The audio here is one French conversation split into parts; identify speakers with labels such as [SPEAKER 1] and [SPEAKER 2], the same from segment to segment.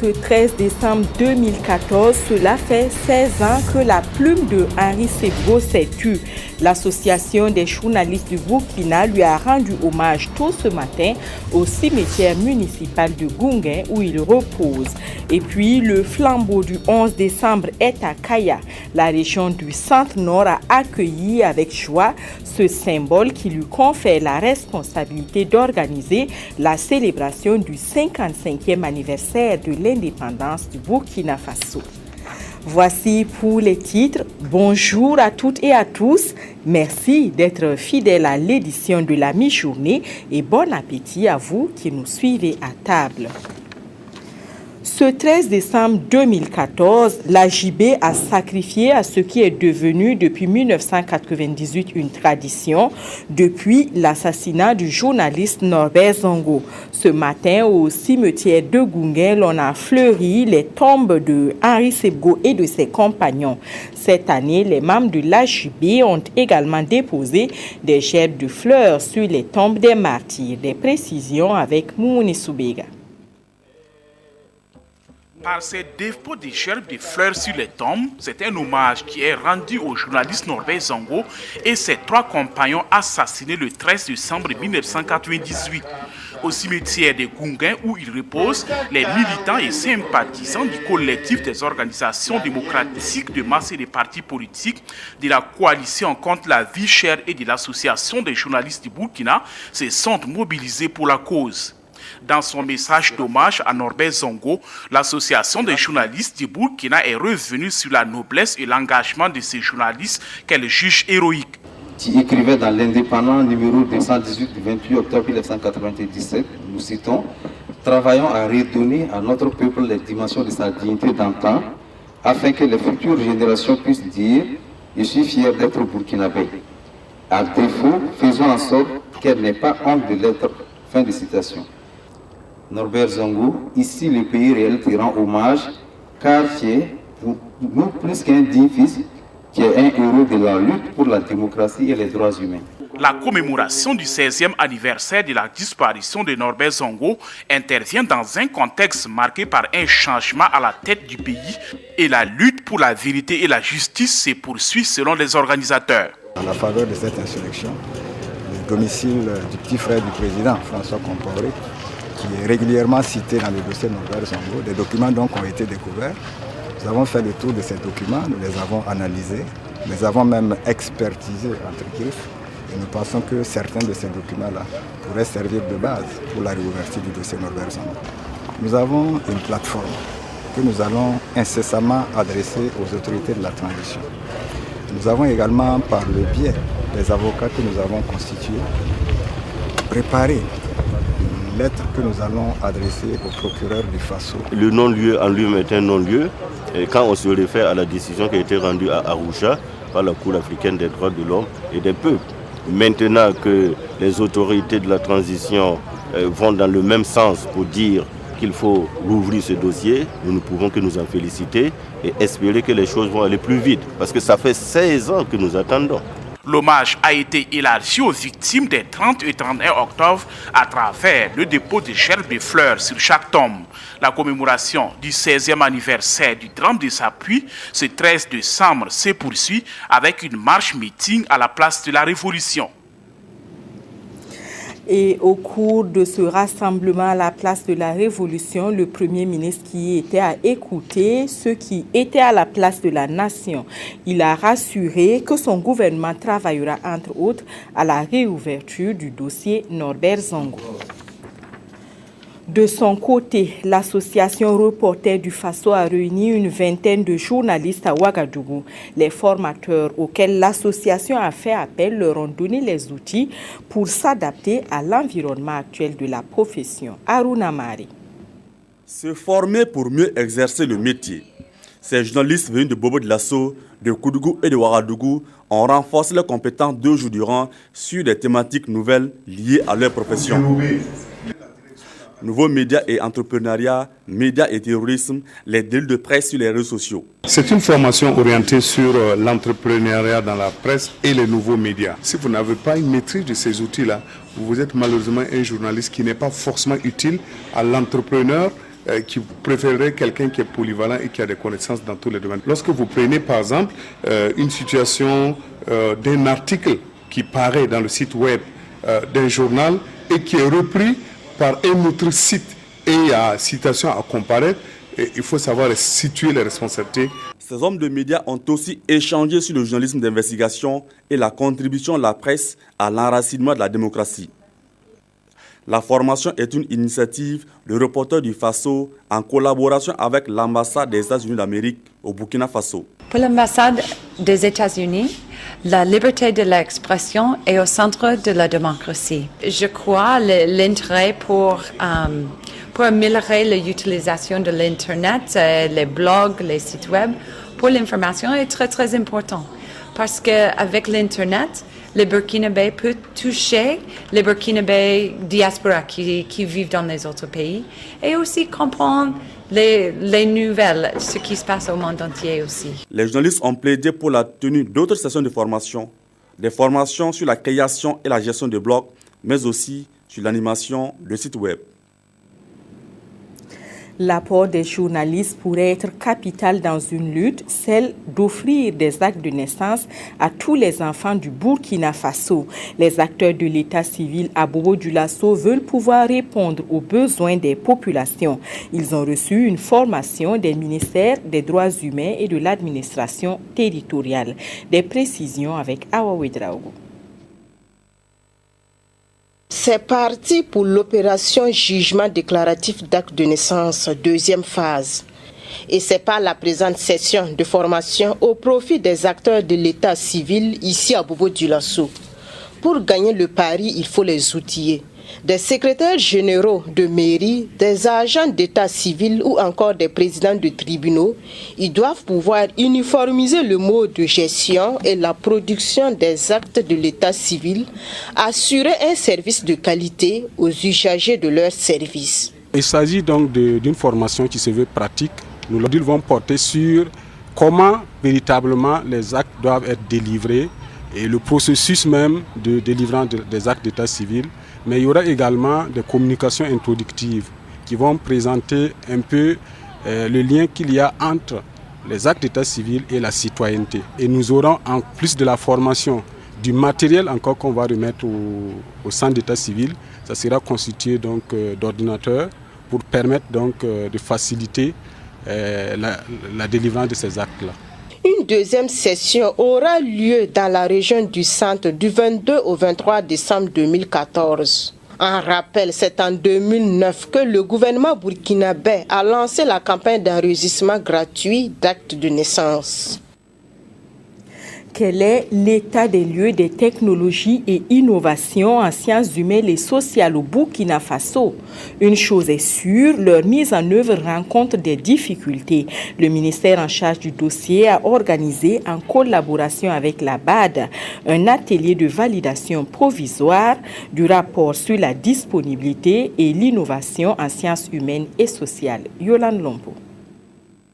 [SPEAKER 1] Ce 13 décembre 2014, cela fait 16 ans que la plume de Henri Sebo s'est tue. L'association des journalistes du Burkina lui a rendu hommage tôt ce matin au cimetière municipal de Gounguen où il repose. Et puis le flambeau du 11 décembre est à Kaya. La région du Centre-Nord a accueilli avec joie ce symbole qui lui confère la responsabilité d'organiser la célébration du 55e anniversaire de l'indépendance du Burkina Faso. Voici pour les titres. Bonjour à toutes et à tous. Merci d'être fidèles à l'édition de la mi-journée et bon appétit à vous qui nous suivez à table. Ce 13 décembre 2014, la JB a sacrifié à ce qui est devenu depuis 1998 une tradition, depuis l'assassinat du journaliste Norbert Zongo. Ce matin, au cimetière de Gounguen, on a fleuri les tombes de Henri Sebo et de ses compagnons. Cette année, les membres de la JB ont également déposé des gerbes de fleurs sur les tombes des martyrs. Des précisions avec Moumouni Soubega.
[SPEAKER 2] Par ces dépôts de gerbes de fleurs sur les tombes, c'est un hommage qui est rendu au journaliste Norbert Zongo et ses 3 compagnons assassinés le 13 décembre 1998. Au cimetière de Gounguen où ils reposent, les militants et sympathisants du collectif des organisations démocratiques de masse et des partis politiques, de la coalition contre la vie chère et de l'association des journalistes du Burkina se sont mobilisés pour la cause. Dans son message d'hommage à Norbert Zongo, l'association des journalistes du Burkina est revenue sur la noblesse et l'engagement de ces journalistes qu'elle juge héroïques.
[SPEAKER 3] Qui écrivait dans l'Indépendant numéro 218 du 28 octobre 1997, nous citons « Travaillons à redonner à notre peuple les dimensions de sa dignité d'antan, afin que les futures générations puissent dire « Je suis fier d'être burkinabé ». À défaut, faisons en sorte qu'elle n'ait pas honte de l'être. » Fin de citation. Norbert Zongo, ici le pays réel te rend hommage, car tu es, pour nous, plus qu'un digne fils, qui est un héros de la lutte pour la démocratie et les droits humains.
[SPEAKER 2] La commémoration du 16e anniversaire de la disparition de Norbert Zongo intervient dans un contexte marqué par un changement à la tête du pays et la lutte pour la vérité et la justice se poursuit selon les organisateurs.
[SPEAKER 4] À la faveur de cette insurrection, le domicile du petit frère du président, François Compaoré, qui est régulièrement cité dans le dossier Norbert Zongo, des documents donc ont été découverts. Nous avons fait le tour de ces documents, nous les avons analysés, nous les avons même expertisés entre griffes et nous pensons que certains de ces documents-là pourraient servir de base pour la réouverture du dossier Norbert Zongo. Nous avons une plateforme que nous allons incessamment adresser aux autorités de la transition. Nous avons également, par le biais des avocats que nous avons constitués, préparé une lettre que nous allons adresser au procureur du Faso.
[SPEAKER 5] Le non-lieu en lui-même est un non-lieu. Et quand on se réfère à la décision qui a été rendue à Arusha par la Cour africaine des droits de l'homme et des peuples, maintenant que les autorités de la transition vont dans le même sens pour dire qu'il faut rouvrir ce dossier, nous ne pouvons que nous en féliciter et espérer que les choses vont aller plus vite, parce que ça fait 16 ans que nous attendons.
[SPEAKER 2] L'hommage a été élargi aux victimes des 30 et 31 octobre à travers le dépôt de gerbes de fleurs sur chaque tombe. La commémoration du 16e anniversaire du drame de Sapuy, ce 13 décembre, se poursuit avec une marche-meeting à la place de la Révolution.
[SPEAKER 1] Et au cours de ce rassemblement à la place de la Révolution, le Premier ministre qui était à écouter ceux qui étaient à la place de la nation, il a rassuré que son gouvernement travaillera entre autres à la réouverture du dossier Norbert Zongo. De son côté, l'association Reporters du Faso a réuni une vingtaine de journalistes à Ouagadougou. Les formateurs auxquels l'association a fait appel leur ont donné les outils pour s'adapter à l'environnement actuel de la profession. Aruna Mari.
[SPEAKER 6] Se former pour mieux exercer le métier. Ces journalistes venus de Bobo de Lasso, de Koudougou et de Ouagadougou ont renforcé leurs compétences 2 jours durant sur des thématiques nouvelles liées à leur profession. Nouveaux médias et entrepreneuriat, médias et terrorisme, les délits de presse sur les réseaux sociaux.
[SPEAKER 7] C'est une formation orientée sur l'entrepreneuriat dans la presse et les nouveaux médias. Si vous n'avez pas une maîtrise de ces outils-là, vous êtes malheureusement un journaliste qui n'est pas forcément utile à l'entrepreneur qui préférerait quelqu'un qui est polyvalent et qui a des connaissances dans tous les domaines. Lorsque vous prenez par exemple une situation d'un article qui paraît dans le site web d'un journal et qui est repris par un autre site et il y a citation à comparaître, il faut savoir situer les responsabilités.
[SPEAKER 6] Ces hommes de médias ont aussi échangé sur le journalisme d'investigation et la contribution de la presse à l'enracinement de la démocratie. La formation est une initiative de Reporters du Faso en collaboration avec l'ambassade des États-Unis d'Amérique au Burkina Faso.
[SPEAKER 8] Pour l'ambassade des États-Unis, la liberté de l'expression est au centre de la démocratie. Je crois l'intérêt pour améliorer l'utilisation de l'Internet, les blogs, les sites web, pour l'information est très très important. Parce qu'avec l'Internet, les Burkinabés peuvent toucher les Burkinabés diaspora qui vivent dans les autres pays et aussi comprendre les nouvelles, ce qui se passe au monde entier aussi.
[SPEAKER 6] Les journalistes ont plaidé pour la tenue d'autres sessions de formation, des formations sur la création et la gestion de blogs, mais aussi sur l'animation de sites web.
[SPEAKER 1] L'apport des journalistes pourrait être capital dans une lutte, celle d'offrir des actes de naissance à tous les enfants du Burkina Faso. Les acteurs de l'état civil à Bobo-Dioulasso veulent pouvoir répondre aux besoins des populations. Ils ont reçu une formation des ministères des droits humains et de l'administration territoriale. Des précisions avec Awa Ouedraogo.
[SPEAKER 9] C'est parti pour l'opération jugement déclaratif d'acte de naissance, deuxième phase. Et c'est par la présente session de formation au profit des acteurs de l'état civil ici à Bobo-Dioulasso. Pour gagner le pari, il faut les outiller. Des secrétaires généraux de mairie, des agents d'état civil ou encore des présidents de tribunaux, ils doivent pouvoir uniformiser le mode de gestion et la production des actes de l'état civil, assurer un service de qualité aux usagers de leurs services.
[SPEAKER 10] Il s'agit donc d'une formation qui se veut pratique. Nous leur vont porter sur comment véritablement les actes doivent être délivrés et le processus même de délivrance des actes d'état civil. Mais il y aura également des communications introductives qui vont présenter un peu le lien qu'il y a entre les actes d'état civil et la citoyenneté. Et nous aurons, en plus de la formation, du matériel encore qu'on va remettre au centre d'état civil. Ça sera constitué donc d'ordinateurs pour permettre donc de faciliter la délivrance de ces actes-là.
[SPEAKER 9] Une deuxième session aura lieu dans la région du centre du 22 au 23 décembre 2014. En rappel, c'est en 2009 que le gouvernement burkinabé a lancé la campagne d'enregistrement gratuit d'actes de naissance.
[SPEAKER 1] Quel est l'état des lieux des technologies et innovations en sciences humaines et sociales au Burkina Faso? Une chose est sûre, leur mise en œuvre rencontre des difficultés. Le ministère en charge du dossier a organisé, en collaboration avec la BAD, un atelier de validation provisoire du rapport sur la disponibilité et l'innovation en sciences humaines et sociales. Yolande Lombo.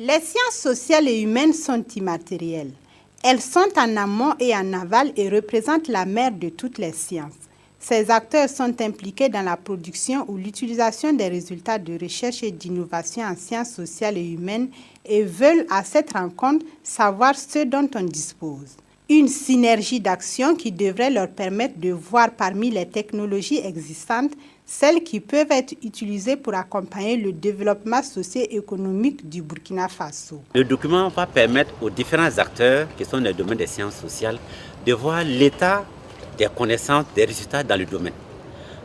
[SPEAKER 11] Les sciences sociales et humaines sont immatérielles. Elles sont en amont et en aval et représentent la mère de toutes les sciences. Ces acteurs sont impliqués dans la production ou l'utilisation des résultats de recherche et d'innovation en sciences sociales et humaines et veulent à cette rencontre savoir ce dont on dispose. Une synergie d'action qui devrait leur permettre de voir parmi les technologies existantes celles qui peuvent être utilisées pour accompagner le développement socio-économique du Burkina Faso.
[SPEAKER 12] Le document va permettre aux différents acteurs qui sont dans le domaine des sciences sociales de voir l'état des connaissances, des résultats dans le domaine.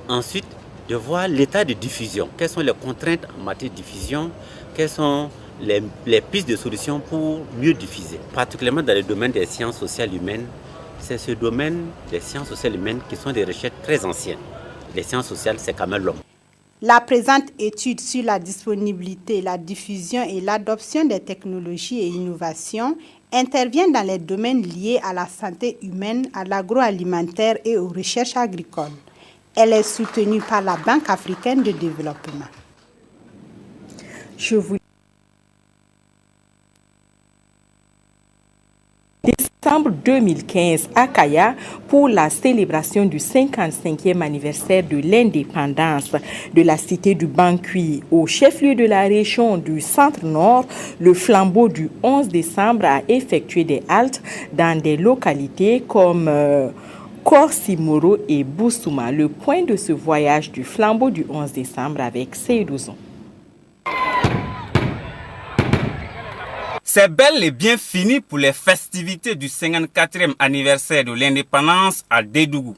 [SPEAKER 12] Ensuite, de voir l'état de diffusion. Quelles sont les contraintes en matière de diffusion? Quelles sont les pistes de solutions pour mieux diffuser? Particulièrement dans le domaine des sciences sociales humaines, c'est ce domaine des sciences sociales humaines qui sont des recherches très anciennes. Les sciences sociales, c'est quand même l'homme.
[SPEAKER 11] La présente étude sur la disponibilité, la diffusion et l'adoption des technologies et innovations intervient dans les domaines liés à la santé humaine, à l'agroalimentaire et aux recherches agricoles. Elle est soutenue par la Banque africaine de développement.
[SPEAKER 1] Décembre décembre 2015 à Kaya pour la célébration du 55e anniversaire de l'indépendance de la cité du Bankui. Au chef-lieu de la région du Centre-Nord, le flambeau du 11 décembre a effectué des haltes dans des localités comme Korsimoro et Bousouma. Le point de ce voyage du flambeau du 11 décembre avec Seydouzo.
[SPEAKER 13] C'est bel et bien fini pour les festivités du 54e anniversaire de l'indépendance à Dédougou.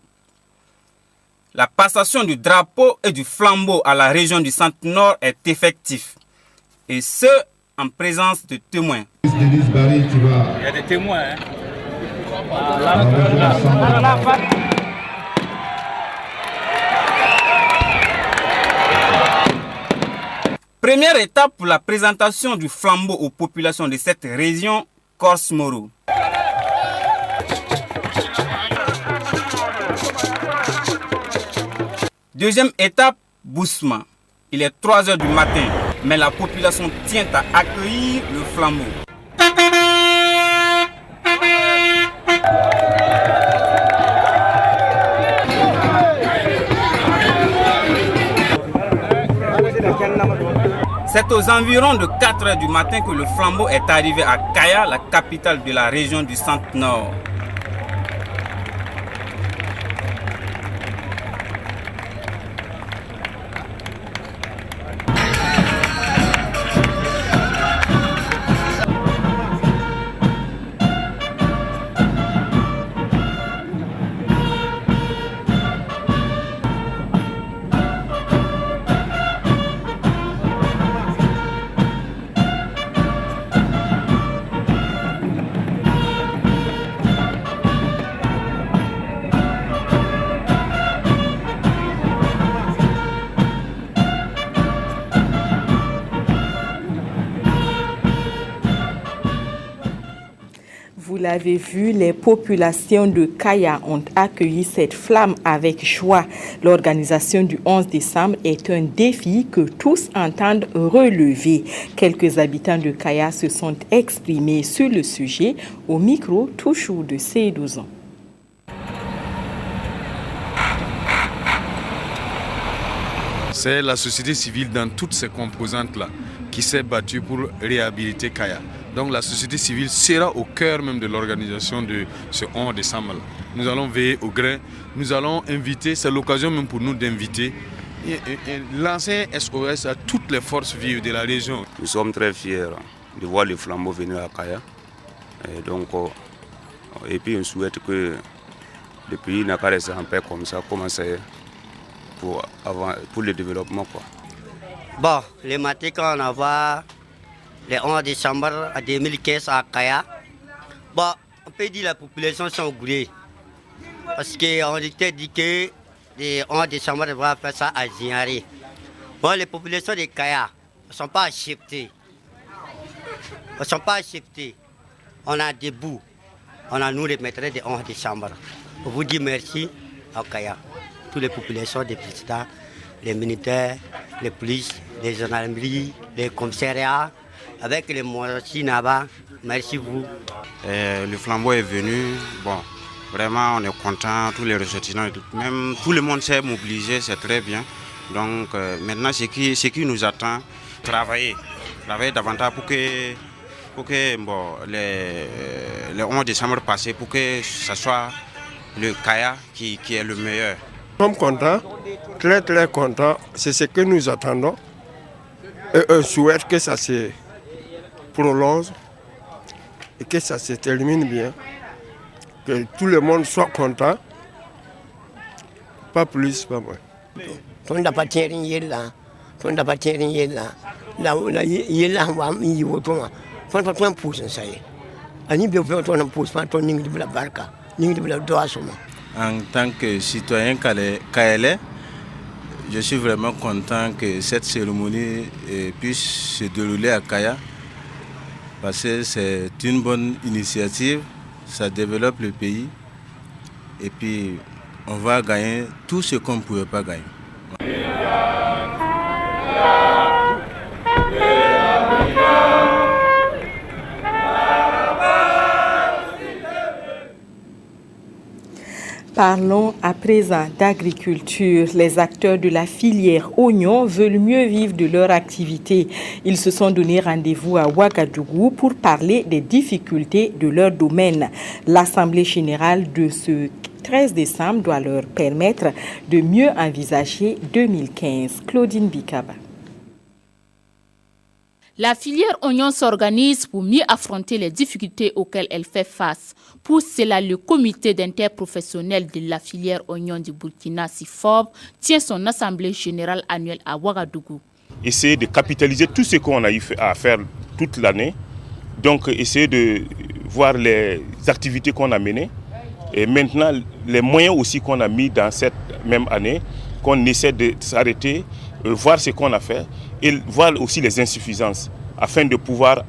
[SPEAKER 13] La passation du drapeau et du flambeau à la région du Centre-Nord est effective. Et ce, en présence de témoins. Il y a des témoins, hein? Première étape pour la présentation du flambeau aux populations de cette région, Korsimoro. Deuxième étape, Bousouma. Il est 3 h du matin, mais la population tient à accueillir le flambeau. C'est aux environs de 4 h du matin que le flambeau est arrivé à Kaya, la capitale de la région du Centre-Nord.
[SPEAKER 1] Vous l'avez vu, les populations de Kaya ont accueilli cette flamme avec joie. L'organisation du 11 décembre est un défi que tous entendent relever. Quelques habitants de Kaya se sont exprimés sur le sujet au micro toujours de Seydouzo.
[SPEAKER 14] C'est la société civile dans toutes ses composantes-là qui s'est battue pour réhabiliter Kaya. Donc la société civile sera au cœur même de l'organisation de ce 11 décembre. Nous allons veiller au grain, nous allons inviter, c'est l'occasion même pour nous d'inviter et lancer SOS à toutes les forces vives de la région.
[SPEAKER 15] Nous sommes très fiers de voir le flambeau venir à Kaya. Et puis on souhaite que le pays n'a qu'à rester en paix comme ça, commencer pour le développement.
[SPEAKER 16] Bon, le matin quand on va le 11 décembre 2015 à Kaya, bon, on peut dire que la population sont oubliées. Parce qu'on était dit que le 11 décembre, on va faire ça à Zignari. Bon, les populations de Kaya ne sont pas acceptées. Elles ne sont pas acceptées. On a debout. On a nous les maîtres du 11 décembre. On vous dit merci à Kaya. Toutes les populations des présidents, les militaires, les polices, les gendarmeries, les commissariats, avec les moyens là-bas. Merci vous.
[SPEAKER 17] Le flambeau est venu. Bon, vraiment, on est content. Tous les ressortissants, même tout le monde s'est mobilisé, c'est très bien. Donc maintenant, ce qui nous attend, travailler davantage pour que le 11 décembre passé, pour que ce soit le Kaya qui est le meilleur.
[SPEAKER 18] Nous sommes contents, très très contents. C'est ce que nous attendons. Et on souhaite que ça se prolonge et que ça se termine bien. Que tout le monde soit content. Pas plus, pas moins.
[SPEAKER 19] En tant que citoyen kaélé, je suis vraiment content que cette cérémonie puisse se dérouler à Kaya parce que c'est une bonne initiative, ça développe le pays et puis on va gagner tout ce qu'on ne pouvait pas gagner.
[SPEAKER 1] Parlons à présent d'agriculture. Les acteurs de la filière oignons veulent mieux vivre de leur activité. Ils se sont donné rendez-vous à Ouagadougou pour parler des difficultés de leur domaine. L'Assemblée générale de ce 13 décembre doit leur permettre de mieux envisager 2015. Claudine Bikaba.
[SPEAKER 20] La filière oignon s'organise pour mieux affronter les difficultés auxquelles elle fait face. Pour cela, le comité d'interprofessionnel de la filière oignon du Burkina, SIFOB, tient son assemblée générale annuelle à Ouagadougou.
[SPEAKER 21] Essayer de capitaliser tout ce qu'on a eu à faire toute l'année. Donc, essayer de voir les activités qu'on a menées. Et maintenant, les moyens aussi qu'on a mis dans cette même année, qu'on essaie de s'arrêter, voir ce qu'on a fait et voir aussi les insuffisances afin de pouvoir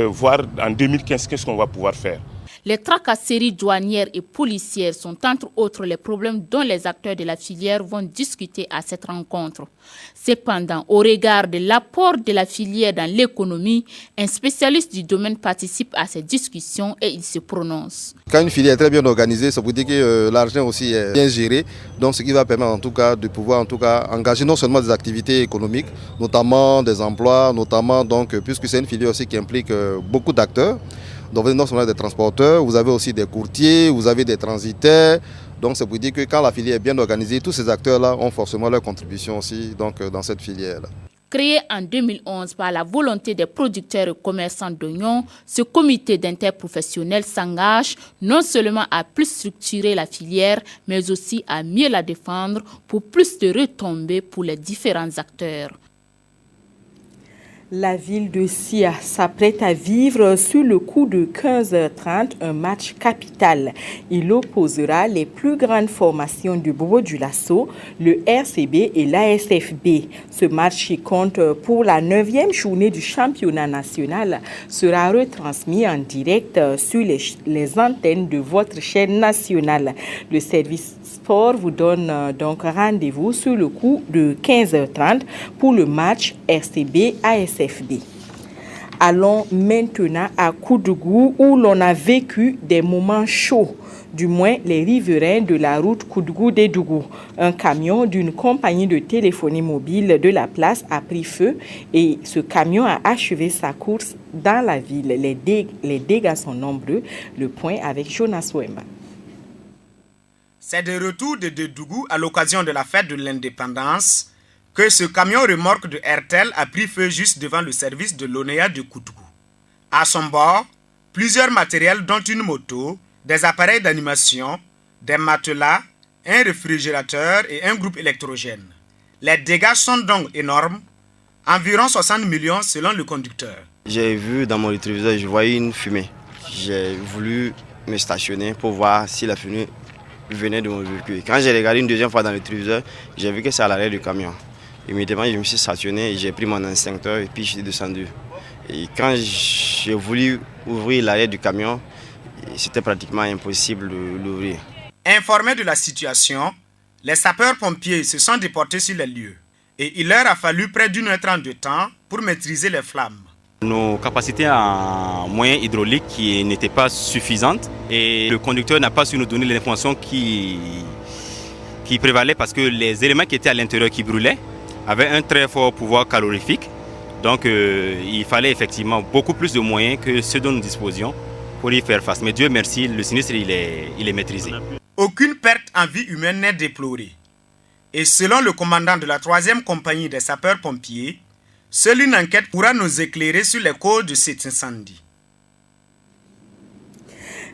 [SPEAKER 21] voir en 2015 qu'est-ce qu'on va pouvoir faire.
[SPEAKER 20] Les tracasseries douanières et policières sont entre autres les problèmes dont les acteurs de la filière vont discuter à cette rencontre. Cependant, au regard de l'apport de la filière dans l'économie, un spécialiste du domaine participe à ces discussions et il se prononce.
[SPEAKER 22] Quand une filière est très bien organisée, ça veut dire que l'argent aussi est bien géré, donc ce qui va permettre en tout cas de pouvoir engager non seulement des activités économiques, notamment des emplois, notamment donc puisque c'est une filière aussi qui implique beaucoup d'acteurs. Donc, non seulement des transporteurs, vous avez aussi des courtiers, vous avez des transitaires. Donc, ça veut dire que quand la filière est bien organisée, tous ces acteurs-là ont forcément leur contribution aussi donc, dans cette filière-là.
[SPEAKER 20] Créé en 2011 par la volonté des producteurs et commerçants d'oignons, ce comité d'interprofessionnel s'engage non seulement à plus structurer la filière, mais aussi à mieux la défendre pour plus de retombées pour les différents acteurs.
[SPEAKER 1] La ville de Sia s'apprête à vivre sur le coup de 15h30 un match capital. Il opposera les plus grandes formations du Bobo-Dioulasso, le RCB et l'ASFB. Ce match qui compte pour la 9e journée du championnat national sera retransmis en direct sur les antennes de votre chaîne nationale. Le service sport vous donne donc rendez-vous sur le coup de 15h30 pour le match RCB-ASFB. Allons maintenant à Koudougou où l'on a vécu des moments chauds, du moins les riverains de la route Koudougou-Dédougou. Un camion d'une compagnie de téléphonie mobile de la place a pris feu et ce camion a achevé sa course dans la ville. Les dégâts sont nombreux. Le point avec Jonas Wemba.
[SPEAKER 23] C'est de retour de Dédougou à l'occasion de la fête de l'indépendance que ce camion remorque de Airtel a pris feu juste devant le service de l'ONEA de Koudougou. À son bord, plusieurs matériels dont une moto, des appareils d'animation, des matelas, un réfrigérateur et un groupe électrogène. Les dégâts sont donc énormes, environ 60 millions selon le conducteur.
[SPEAKER 24] J'ai vu dans mon rétroviseur, je voyais une fumée. J'ai voulu me stationner pour voir si la fumée venait de mon véhicule. Quand j'ai regardé une deuxième fois dans le rétroviseur, j'ai vu que c'est à l'arrière du camion. Immédiatement, je me suis stationné et j'ai pris mon extincteur et puis je suis descendu. Et quand j'ai voulu ouvrir l'arrière du camion, c'était pratiquement impossible de l'ouvrir.
[SPEAKER 23] Informés de la situation, les sapeurs-pompiers se sont déportés sur les lieux et il leur a fallu près d'1 heure 30 de temps pour maîtriser les flammes.
[SPEAKER 25] Nos capacités en moyens hydrauliques qui n'étaient pas suffisantes et le conducteur n'a pas su nous donner l'information qui prévalait parce que les éléments qui étaient à l'intérieur qui brûlaient avaient un très fort pouvoir calorifique. Donc il fallait effectivement beaucoup plus de moyens que ceux dont nous disposions pour y faire face. Mais Dieu merci, le sinistre il est maîtrisé.
[SPEAKER 23] Aucune perte en vie humaine n'est déplorée. Et selon le commandant de la 3e compagnie des sapeurs-pompiers, seule une enquête pourra nous éclairer sur les causes de cet incendie.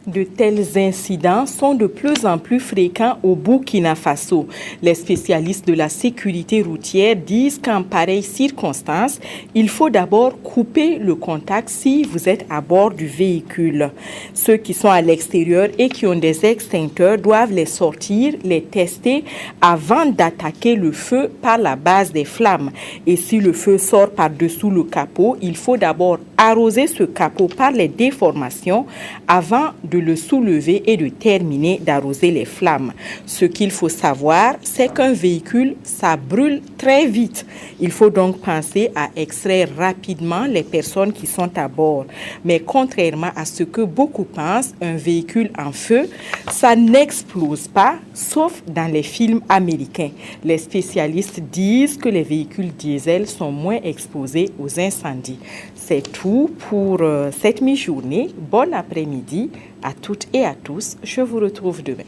[SPEAKER 1] De tels incidents sont de plus en plus fréquents au Burkina Faso. Les spécialistes de la sécurité routière disent qu'en pareille circonstance, il faut d'abord couper le contact si vous êtes à bord du véhicule. Ceux qui sont à l'extérieur et qui ont des extincteurs doivent les sortir, les tester avant d'attaquer le feu par la base des flammes. Et si le feu sort par-dessous le capot, il faut d'abord arroser ce capot par les déformations avant de le soulever et de terminer d'arroser les flammes. Ce qu'il faut savoir, c'est qu'un véhicule, ça brûle très vite. Il faut donc penser à extraire rapidement les personnes qui sont à bord. Mais contrairement à ce que beaucoup pensent, un véhicule en feu, ça n'explose pas, sauf dans les films américains. Les spécialistes disent que les véhicules diesel sont moins exposés aux incendies. C'est tout pour cette mi-journée. Bon après-midi à toutes et à tous. Je vous retrouve demain.